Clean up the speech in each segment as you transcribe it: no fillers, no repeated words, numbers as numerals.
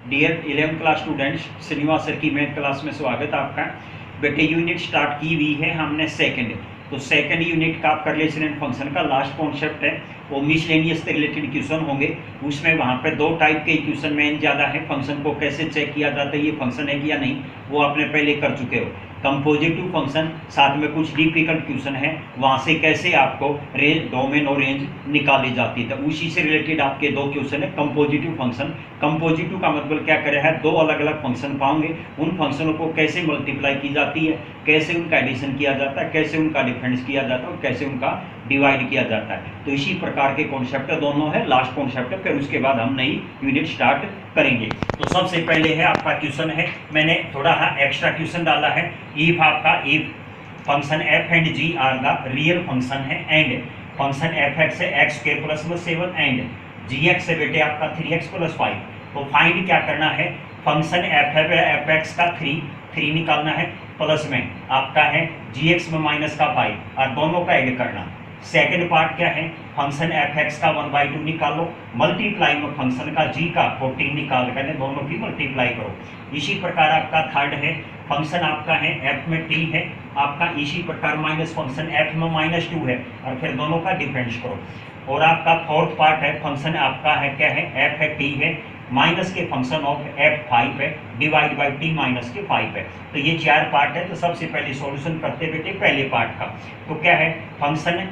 Dear 11th class students, Srinivas sir की math class में स्वागत है आपका। बेटे यूनिट स्टार्ट की हुई है हमने सेकंड, तो सेकंड यूनिट का आपका रिलेशन एंड फंक्शन का लास्ट कॉन्सेप्ट है वो मिसलेनियस से रिलेटेड क्वेश्चन होंगे। उसमें वहाँ पे दो टाइप के क्वेश्चन मेन ज़्यादा है। फंक्शन को कैसे चेक किया जाता है, ये फंक्शन है कि या नहीं, वो आपने पहले कर चुके हो। कंपोजिटिव फंक्शन, साथ में कुछ डिफिकल्ट क्वेश्चन है, वहाँ से कैसे आपको रेंज, डोमेन और रेंज निकाली जाती है, तो उसी से रिलेटेड आपके दो क्वेश्चन है। कंपोजिटिव फंक्शन, कंपोजिटिव का मतलब क्या करे है, दो अलग अलग फंक्शन पाओगे, उन फंक्शनों को कैसे मल्टीप्लाई की जाती है, कैसे उनका एडिशन किया जाता है, कैसे उनका डिफरेंस किया जाता है और कैसे उनका डिवाइड किया जाता है। तो इसी प्रकार के कॉन्सेप्ट दोनों है, लास्ट कॉन्सेप्ट है, फिर उसके बाद हम नई यूनिट स्टार्ट करेंगे। तो सबसे पहले है आपका क्वेश्चन है, मैंने थोड़ा एक्स्ट्रा क्वेश्चन डाला है। इफ आपका if function F and G are the real function है एंड फंक्शन एफ एक्स है X square plus 7 and G X है बेटे आपका 3x + 5, तो फाइंड क्या करना है, फंक्शन एफ एक्स का 3 निकालना है, प्लस में आपका है जी एक्स में माइनस का 5 और दोनों का ऐड करना। सेकंड पार्ट क्या है, फंक्शन एफ एक्स का 1/2 निकालो, मल्टीप्लाई में फंक्शन का जी का 14 निकाल कर दोनों की मल्टीप्लाई करो। इसी प्रकार आपका थर्ड है, फंक्शन आपका है एफ में टी है आपका, इसी प्रकार माइनस फंक्शन एफ में -2 है और फिर दोनों का डिफरेंस करो। और आपका फोर्थ पार्ट है, फंक्शन आपका है क्या है, एफ है टी है, माइनस के फंक्शन ऑफ एफ 5 है, डिवाइड बाई टी माइनस के 5 है। तो ये 4 पार्ट है। तो सबसे पहले सॉल्यूशन करते बेटे पहले पार्ट का। तो क्या है, फंक्शन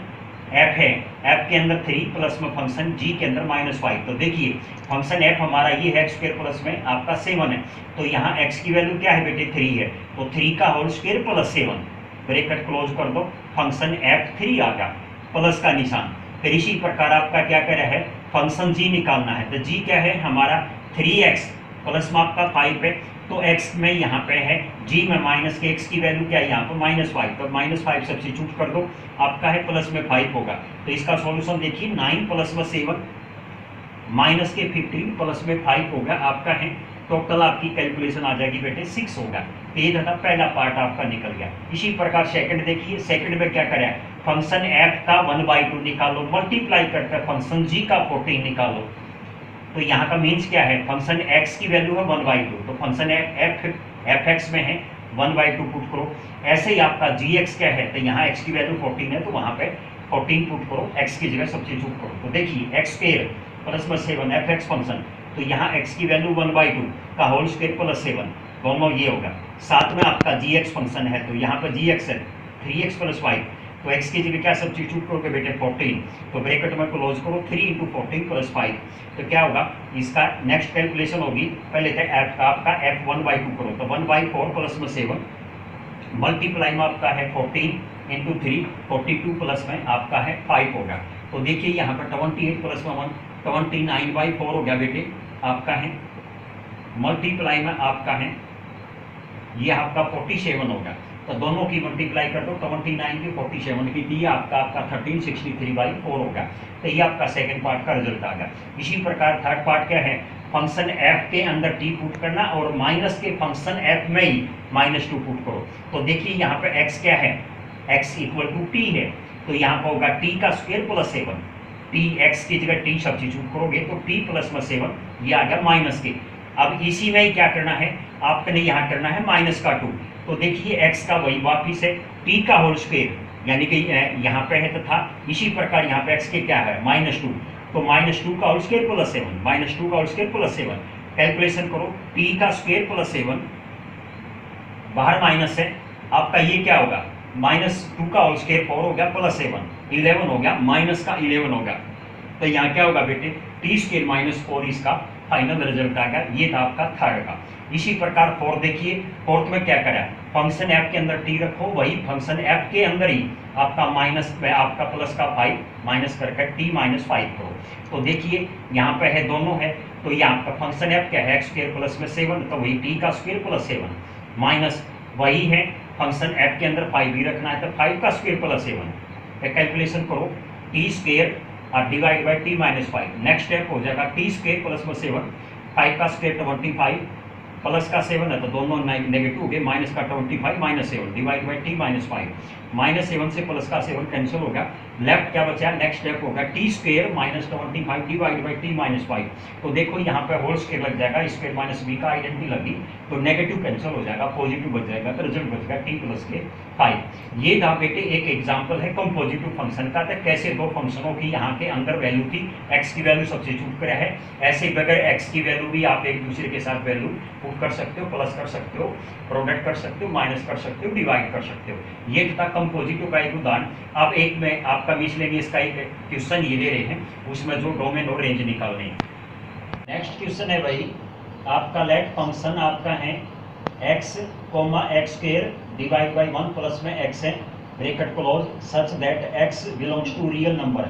एफ है, एफ के अंदर 3 प्लस में फंक्शन जी के अंदर -5। तो देखिए फंक्शन एफ हमारा ये है एक्स स्क्वायर प्लस में आपका 7 है, तो यहाँ एक्स की वैल्यू क्या है बेटे 3 है, तो 3 का whole square plus 7, bracket close कर दो, फंक्शन एफ 3 आ गया, प्लस का निशान। फिर इसी प्रकार आपका क्या करे है, फंक्शन जी निकालना है, तो जी क्या है हमारा 3x प्लस में आपका 5 है, तो x में यहाँ पे है g में माइनस के x की वैल्यू क्या है यहाँ पर -5, तो -5 सब्स्टिट्यूट कर दो, आपका है प्लस में 5 होगा। तो इसका सॉल्यूशन देखिए 9 प्लस में 7 माइनस के 15 प्लस में 5 होगा, आपका है टोटल आपकी कैलकुलेशन आ जाएगी बेटे 6 होगा। तो ये था पहला पार्ट आपका निकल गया। इसी प्रकार सेकंड देखिए, सेकंड में क्या करें, फंक्शन एफ का 1/2 निकालो, मल्टीप्लाई करके फंक्शन जी का 14 निकालो। तो यहाँ का मीन्स क्या है, फंक्शन एक्स की वैल्यू है 1/2, तो फंक्शन एफ एक्स में है 1/2 पुट करो। ऐसे ही आपका जी एक्स क्या है, तो यहाँ एक्स की वैल्यू 14 है, तो वहाँ पे 14 पुट करो, एक्स की जगह सब्स्टिट्यूट करो। तो देखिए एक्स स्क्वायर प्लस में 7 एफ एक्स फंक्शन, तो यहाँ x की वैल्यू 1/2 का होल स्क्वायर प्लस 7 दोनों ये होगा। साथ में आपका जी एक्स फंक्शन है, तो यहाँ पर जी एक्स है 3x + 5, तो x की जगह क्या सब्स्टिट्यूट करोगे बेटे 14, तो ब्रैकेट में क्लोज करो 3 × 14 + 5, तो क्या होगा इसका नेक्स्ट कैलकुलेशन होगी। पहले तक आपका f 1/2 करो, तो 1/4 प्लस में 7 मल्टीप्लाई में आपका है 14 × 3 42 प्लस में आपका है 5 होगा। तो देखिए यहाँ पर 28 प्लस में 1 29/4 हो गया बेटे आपका है, मल्टीप्लाई में आपका है ये आपका 47 होगा, तो दोनों की मल्टीप्लाई कर दो, 29 की 47 की दी आपका 1363/4 होगा। तो ये आपका सेकंड पार्ट का रिजल्ट आ गया। इसी प्रकार थर्ड पार्ट क्या है, फंक्शन एफ के अंदर टी पुट करना और माइनस के फंक्शन एफ में ही -2 पुट करो। तो देखिए यहाँ पे एक्स क्या है, एक्स = टी है, तो यहाँ पर होगा टी का स्क्वायर प्लस 7, टी एक्स की जगह टी सब्स्टिट्यूट करोगे तो टी प्लस में 7 ये आ गया माइनस के। अब इसी में ही क्या करना है, आपने यहाँ करना है -2, तो देखिए x का वही वापिस है t का होल स्क्वायर, यानी कि यहाँ पे है तथा इसी प्रकार यहाँ पे x के क्या है -2, तो -2 का होल स्क्वायर प्लस 7, -2 का होल स्क्वायर प्लस 7 कैलकुलेशन करो, t का स्क्वायर प्लस 7 बाहर माइनस है, आपका ये क्या होगा -2 का होल स्क्वायर 4 हो गया प्लस 7 11 हो गया, माइनस का 11 होगा। तो यहाँ क्या होगा बेटे t² - 4 इसका फाइनल रिजल्ट आ गया। ये था आपका थर्ड का। इसी प्रकार फोर्थ देखिए, फोर्थ में क्या करा, फंक्शन एफ के अंदर टी रखो, वही फंक्शन एफ के अंदर ही आपका माइनस में आपका प्लस का 5 माइनस करके t -5 करो। तो देखिए यहाँ पे है दोनों है, तो यहाँ आपका फंक्शन एफ क्या है, x² प्लस में 7, तो वही t का स्क्वायर प्लस 7 माइनस वही है फंक्शन एफ के अंदर 5 भी रखना है, तो 5 का स्क्वायर प्लस 7 कैलकुलेशन करो, t² और divide by t -5। Next step हो जाएगा t² प्लस में 7, 5 का स्क्वायर 25 प्लस का 7 है, तो दोनों नेगेटिव हो गए, माइनस का 25 -7 डिवाइड बाई t -5। -7 से प्लस का 7 कैंसिल होगा, लेफ्ट क्या बचा, नेक्स्ट स्टेप होगा T square -25 divide by T -5। तो देखो यहाँ पे होल स्क्वायर लग जाएगा, स्क्वायर माइनस बी का आइडेंटिटी लगी तो नेगेटिव कैंसिल हो जाएगा, पॉजिटिव बच जाएगा, तो रिजल्ट बचेगा टी प्लस के 5। ये था बेटे एक एग्जाम्पल है कंपोजिटिव फंक्शन का, तो कैसे दो फंक्शनों की यहाँ के अंदर वैल्यू थी, एक्स की वैल्यू सब्स्टिट्यूट करा है, ऐसे बगैर एक्स की वैल्यू भी आप एक दूसरे के साथ वैल्यू पुट कर सकते हो, प्लस कर सकते हो, प्रोडक्ट कर सकते हो, माइनस कर सकते हो, डिवाइड कर सकते हो। ये था कंपोजिटिव का एक उदाहरण। अब एक में आपका मिसलेनियस का एक क्वेश्चन ये ले रहे हैं, उसमें जो डोमेन और रेंज निकालने हैं। नेक्स्ट क्वेश्चन है भाई आपका, लेट फंक्शन आपका है x, X square divide by 1 plus में x है, bracket close, such that x belongs to real number,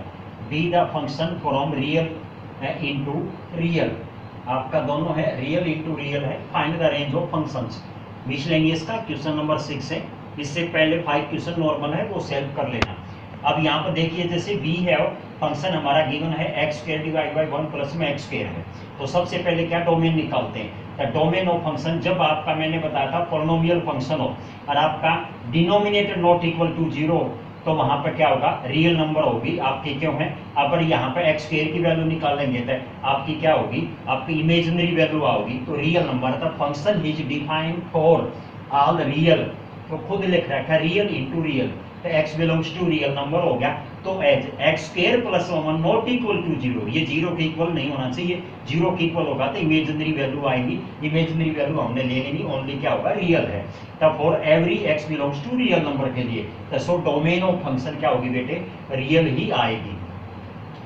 be the function from real into real. आपका दोनों है रियल इनटू रियल है, find the range of functions. Miscellaneous का question number 6 है, इससे पहले 5 क्वेश्चन नॉर्मल है वो सेल्फ कर लेना। अब यहाँ पर देखिए जैसे b है फंक्शन हमारा गिवन है X square divide by 1 plus में एक्स स्क्वायर है, तो सबसे पहले क्या डोमेन निकालते हैं। तो डोमेन ऑफ फंक्शन जब आपका मैंने बताया था पॉलिनोमियल फंक्शन हो और आपका डिनोमिनेटर नॉट इक्वल टू 0 तो वहां पर क्या होगा, रियल नंबर होगी आपकी, क्यों है अब यहाँ पर एक्स स्क्वायर की वैल्यू निकालेंगे तो आपकी क्या होगी, आपकी इमेजिनरी वैल्यू आओगी, तो रियल नंबर था। Function is defined for all real, तो खुद लिख रखा है रियल इंटू रियल, तो x belongs to real number हो गया। तो as X square plus 1 not equal to 0, ये 0 के इक्वल नहीं होना चाहिए, 0 के इक्वल होगा तो इमेजिनरी वैल्यू आएगी, इमेजिनरी वैल्यू हमने ले लेनी, ओनली क्या होगा रियल है। तब for every x belongs to real number के लिए तो सो डोमेन ऑफ फंक्शन क्या होगी बेटे, रियल ही आएगी।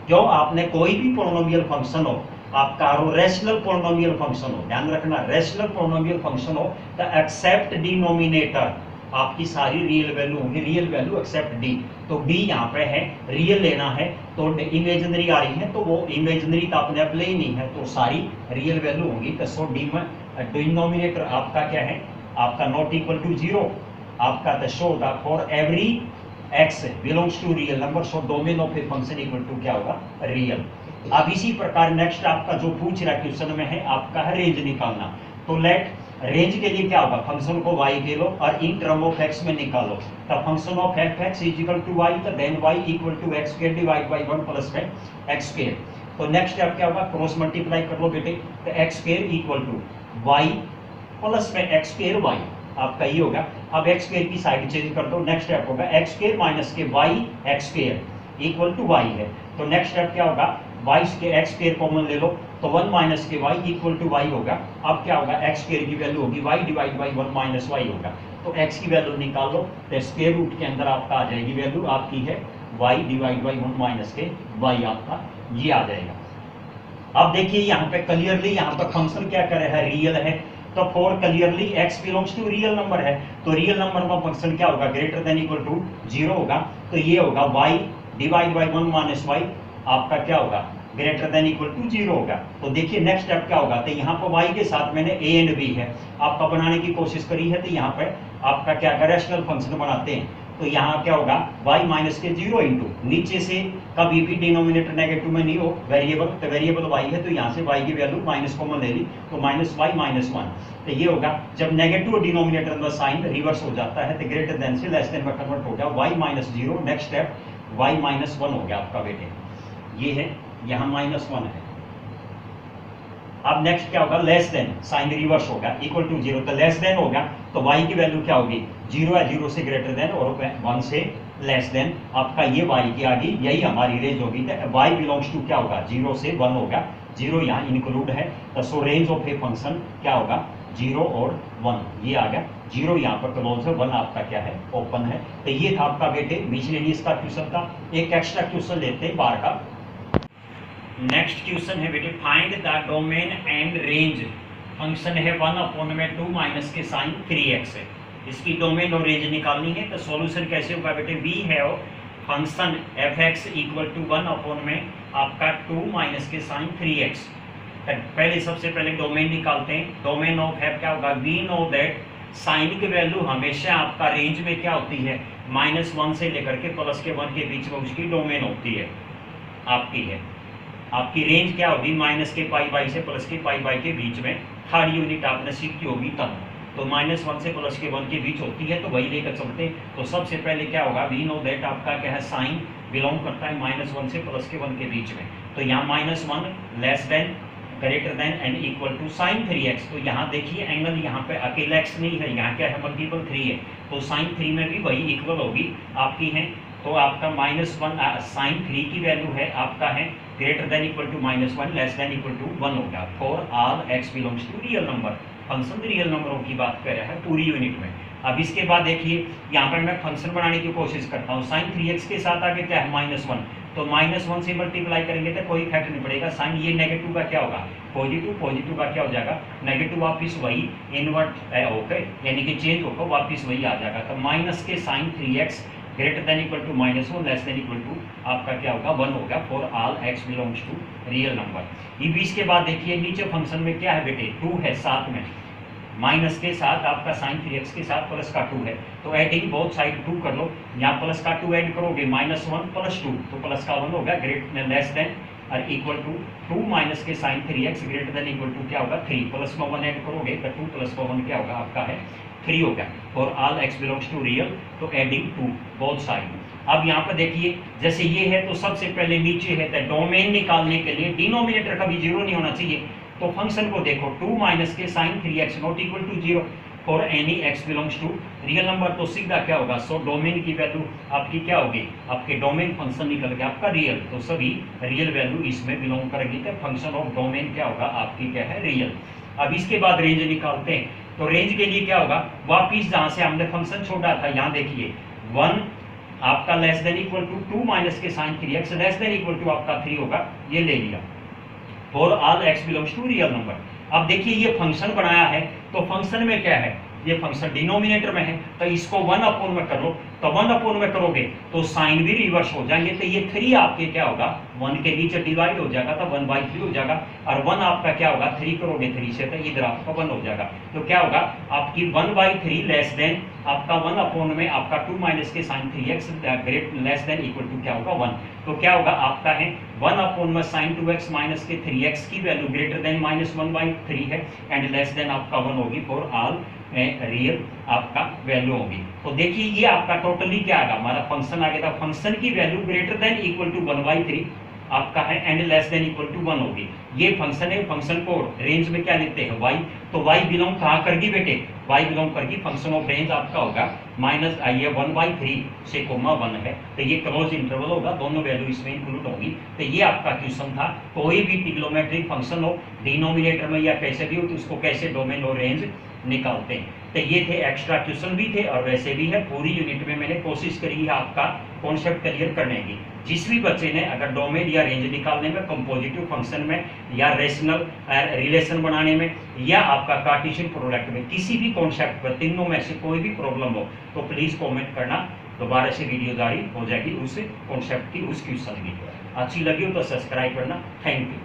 जो आपने कोई भी पॉलिनोमियल फंक्शन हो आपका रेशनल पॉलिनोमियल फंक्शन हो, ध्यान रखना रेशनल पॉलिनोमियल फंक्शन हो तो एक्सेप्ट डिनोमिनेटर, आपकी सारी रियल वैल्यू होगी, रियल वैल्यू एक्सेप्ट डी, तो डी यहाँ पे है, रियल लेना है तो इमेजिनरी आ रही है तो वो इमेजिनरी तो अपने आप ले ही नहीं है, तो सारी रियल वैल्यू होगी। तो सो डी में डिनोमिनेटर आपका क्या है, आपका नॉट इक्वल टू 0 आपका, तो show the for every x belongs to real number, so domain of a function equal to क्या होगा, रियल। अब इसी प्रकार नेक्स्ट आपका जो पूछ रहा क्वेश्चन में है आपका है रेंज निकालना, तो लेट रेंज के लिए क्या होगा, फंक्शन को y ले लो और इन टर्म ऑफ x में निकालो, तो function of fx is equal to y, तो then y equal to x square divide by 1 plus में x स्क्वायर। तो नेक्स्ट स्टेप क्या होगा, क्रॉस मल्टीप्लाई कर लो बेटे, तो x square equal to y plus में x स्क्वायर y, आपका ये होगा। अब x स्क्वायर की साइड चेंज कर दो, नेक्स्ट स्टेप होगा x स्क्वायर माइनस के y x square equal to y है, तो नेक्स्ट स्टेप क्या होगा, y के x स्क्वायर कॉमन ले लो तो 1 माइनस के y इक्वल टू y होगा। अब क्या होगा, x स्क्वायर की वैल्यू होगी y divide by 1 minus y होगा, तो x की वैल्यू निकाल लो, तो स्क्वायर रूट के अंदर आपका आ जाएगी वैल्यू आपकी है y डिवाइड बाई 1 माइनस के y, आपका ये आ जाएगा। अब देखिए यहाँ पे क्लियरली यहाँ पर फंक्शन क्या कर रहा है, रियल है, तो for clearly x belongs to real number है, तो रियल नंबर में फंक्शन क्या होगा, ग्रेटर देन इक्वल टू 0 होगा, तो ये होगा y divide by 1 minus y, आपका क्या होगा, ग्रेटर देन इक्वल टू 0 होगा। तो देखिए नेक्स्ट स्टेप क्या होगा, तो यहाँ पर y के साथ मैंने a एंड b है आपका बनाने की कोशिश करी है, तो यहाँ पर आपका क्या रैशनल फंक्शन बनाते हैं, तो यहाँ क्या होगा y माइनस के 0 इंटू नीचे से कभी भी डिनोमिनेटर नेगेटिव में नहीं हो, वेरिएबल तो वेरिएबल y है, तो यहाँ से y की वैल्यू माइनस कॉमन ले ली तो माइनस y माइनस 1, तो ये होगा जब नेगेटिव डिनोमिनेटर का साइन रिवर्स हो जाता है तो ग्रेटर देन से लेस देन में कन्वर्ट हो गया, y minus 0, next step y minus 1 हो गया आपका बेटे, ये है यहाँ माइनस 1 है। अब नेक्स्ट क्या होगा, लेस देन, साइन रिवर्स होगा, इक्वल टू 0, तो लेस देन होगा तो y की वैल्यू क्या होगी, 0 है, 0 से ग्रेटर देन और 1 से लेस देन, आपका ये y की आ गई, यही हमारी रेंज होगी। तो y बिलोंग्स टू क्या होगा, 0 से 1 होगा, 0 यहाँ इंक्लूड है, तो सो रेंज ऑफ ए फंक्शन क्या होगा, 0 और 1, ये आ गया, 0 यहाँ पर क्लोज है, 1 आपका क्या है, ओपन है। तो ये था आपका बेटे मिसलेनियस का क्वेश्चन था। एक एक्स्ट्रा क्वेश्चन लेते हैं बार का। नेक्स्ट क्वेश्चन है बेटे, find the domain and range, function है 1/2 माइनस के साइन 3x है, इसकी डोमेन और रेंज निकालनी है। तो सॉल्यूशन कैसे होगा बेटे, b है फंक्शन fx इक्वल टू 1/में आपका 2 माइनस के साइन 3x। पहले सबसे पहले डोमेन निकालते हैं, डोमेन ऑफ f क्या होगा, वी नो दैट साइन की वैल्यू हमेशा आपका रेंज में क्या होती है, -1 से लेकर के प्लस के 1 के बीच में उसकी डोमेन होती है, आपकी रेंज क्या होगी, माइनस के पाई बाई से प्लस के पाई बाई के बीच में, थर्ड यूनिट आपने सीखी होगी तब। तो -1 से +1 के बीच होती है, तो वही लेकर चलते हैं। तो सबसे पहले क्या होगा, वी नो दैट आपका क्या है, साइन बिलोंग करता है -1 से +1 के बीच में। तो यहाँ -1 less than greater than and equal to sine 3x। तो यहाँ देखिए एंगल यहाँ पे अकेला x नहीं है, यहाँ क्या है, मल्टीपल 3 है। तो साइन 3 में भी वही इक्वल होगी आपकी है। तो आपका -1 साइन 3 की वैल्यू है आपका है greater than equal to -1 less than equal to 1 होगा for all x belongs to real number. Function real नंबरों की बात कर रहा है पूरी यूनिट में। अब इसके बाद देखिए यहाँ पर मैं फंक्शन बनाने की कोशिश करता हूँ। साइन 3x के साथ आगे क्या है, -1। तो -1 से मल्टीप्लाई करेंगे तो कोई इफेक्ट नहीं पड़ेगा। साइन ये नेगेटिव का क्या होगा, पॉजिटिव, पॉजिटिव का क्या हो जाएगा, नेगेटिव, वापिस वही इन्वर्ट ओके, यानी कि चेंज होकर वापिस वही आ जाएगा। तो माइनस के sign 3x greater than equal to -1 less than equal to आपका क्या होगा, 1 होगा for all x belongs to real number. ये 20 के बाद देखिए नीचे फंक्शन में क्या है बेटे, 2 है साथ में, माइनस के साथ आपका साइन 3x के साथ प्लस का 2 है। तो एडिंग बोथ साइड 2 कर लो, यहाँ प्लस का 2 ऐड करोगे, -1 + 2 तो प्लस का 1 होगा, ग्रेटर लेस देन और इक्वल टू 2 माइनस के sign 3x greater than equal to क्या होगा, 3 प्लस में 1 ऐड करोगे तो 2 + 1 क्या होगा आपका है 3 होगा for all x belongs to real. तो एडिंग 2 बोथ साइड। अब यहाँ पर देखिए जैसे ये है तो सबसे पहले नीचे है तो डोमेन निकालने के लिए डिनोमिनेटर कभी 0 नहीं होना चाहिए। तो फंक्शन को देखो, 2 माइनस के sign 3x not equal to 0 for any x belongs to real number. तो सीधा क्या होगा, सो डोमेन की वैल्यू आपकी क्या होगी, आपके डोमेन फंक्शन निकल गया आपका रियल। तो सभी रियल वैल्यू इसमें बिलोंग करेगी। तो फंक्शन ऑफ डोमेन क्या होगा आपकी क्या है, रियल। अब इसके बाद रेंज निकालते हैं। तो रेंज के लिए क्या होगा, वापिस जहां से हमने फंक्शन छोड़ा था यहाँ देखिए 1 आपका less than equal to 2 minus के sign 3x less than equal to आपका 3 होगा, ये ले लिया for all x belongs to real number. अब देखिए ये फंक्शन बनाया है, तो फंक्शन में क्या है, ये फंक्शन डिनोमिनेटर में है तो इसको 1 में कर लो। तो 1 में करोगे तो साइन भी रिवर्स हो जाएंगे। तो ये 3 आपके क्या होगा, 1 के नीचे डिवाइड हो जाएगा तो 1/3 हो जाएगा। और 1 आपका क्या होगा, 3 करोगे 3 से तो इधर आपका 1 हो जाएगा। तो क्या होगा आपकी 1/3 लेस देन आपका 1 में आपका 2 माइनस के sign 3x great less than equal to क्या होगा 1। तो क्या होगा आपका है 1 में साइन 2x माइनस के 3x की वैल्यू ग्रेटर देन -1/3 है एंड लेस देन आपका 1 होगी फॉर ऑल रियल आपका वैल्यू होगी। तो देखिए ये आपका टोटली क्या आएगा, हमारा फंक्शन आ गया था, फंक्शन की value greater than equal to 1/3 आपका है and less than equal to 1 होगी। ये फंक्शन है, फंक्शन को रेंज में क्या लिखते हैं, y। तो y बिलोंग कहाँ करगी बेटे, y बिलोंग करगी फंक्शन ऑफ रेंज आपका होगा माइनस ये 1/3 से कोमा 1 है। तो ये क्लोज इंटरवल होगा, दोनों वैल्यू इसमें इंक्लूड होगी। तो ये आपका क्वेश्चन था, कोई भी ट्रिग्नोमेट्रिक फंक्शन हो डिनोमिनेटर में या कैसे भी हो तो उसको कैसे डोमेन और रेंज निकालते हैं। तो ये थे एक्स्ट्रा क्वेश्चन भी थे और वैसे भी है। पूरी यूनिट में मैंने कोशिश करी है आपका कॉन्सेप्ट क्लियर करने की। जिस भी बच्चे ने अगर डोमेन या रेंज निकालने में, कंपोजिटिव फंक्शन में या रेशनल रिलेशन बनाने में या आपका कार्टेशियन प्रोडक्ट में किसी भी कॉन्सेप्ट पर तीनों में से कोई भी प्रॉब्लम हो तो प्लीज कमेंट करना, दोबारा से वीडियो जारी हो जाएगी उस कॉन्सेप्ट की, उस क्वेश्चन की। अच्छी लगी हो तो सब्सक्राइब करना। Thank you.